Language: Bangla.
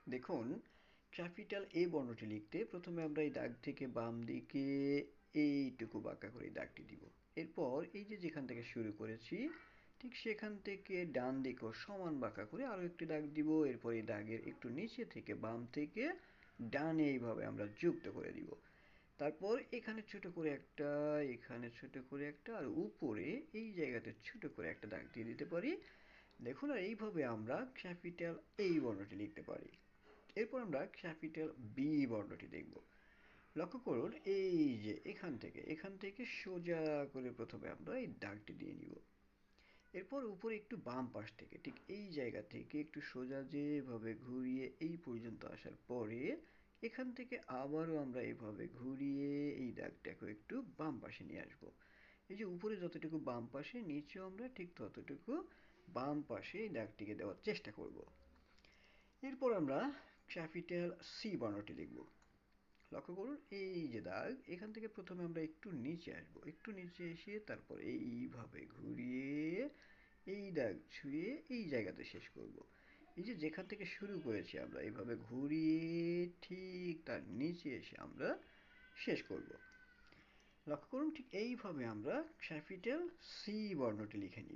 দেখুন, ক্যাপিটাল এ বর্ণটি লিখতে প্রথমে আমরা এই দাগ থেকে বাম দিকে এইটুকু বাঁকা করে দাগটি দিব। এরপর এই যে যেখান থেকে শুরু করেছি ঠিক সেখান থেকে ডান দিকেও সমান বাঁকা করে আরও একটি দাগ দিব। এরপর এই দাগের একটু নিচে থেকে বাম থেকে ডানে এইভাবে আমরা যুক্ত করে দিব। তারপর এখানে ছোট করে একটা, এখানে ছোট করে একটা, আর উপরে এই জায়গাতে ছোট করে একটা দাগ দিয়ে দিতে পারি। দেখুন, আর এইভাবে আমরা ক্যাপিটাল এই বর্ণটি লিখতে পারি। এরপর আমরা ক্যাপিটাল বি বর্ণটি দেখব। লক্ষ্য করুন, এই যে এখান থেকে সোজা করে প্রথমে আমরা এই দাগটি দিয়ে নিব। এরপর উপরে একটু বাম পাশ থেকে ঠিক এই জায়গা থেকে একটু সোজা যেভাবে ঘুরিয়ে এই পর্যন্ত আসার পরে এখান থেকে আবারও আমরা এভাবে ঘুরিয়ে এই দাগটাকে একটু বাম পাশে নিয়ে আসব। এই যে উপরে যতটুকু বাম পাশে, নিচেও আমরা ঠিক ততটুকু বাম পাশে এই দাগটিকে দেওয়ার চেষ্টা করব। এরপর আমরা ক্যাপিটাল সি বর্ণটি লিখব। লক্ষ্য করুন, এই যে দাগ, এখান থেকে প্রথমে আমরা একটু নিচে আসব, একটু নিচে এসে তারপর এইভাবে ঘুরিয়ে এই দাগ ছুঁয়ে এই জায়গাতে শেষ করব। এই যে যেখান থেকে শুরু করেছি আমরা এইভাবে ঘুরিয়ে ঠিক তার নিচে এসে আমরা শেষ করব। লক্ষ্য করুন, ঠিক এইভাবে আমরা ক্যাপিটাল সি বর্ণটি লিখে নিব।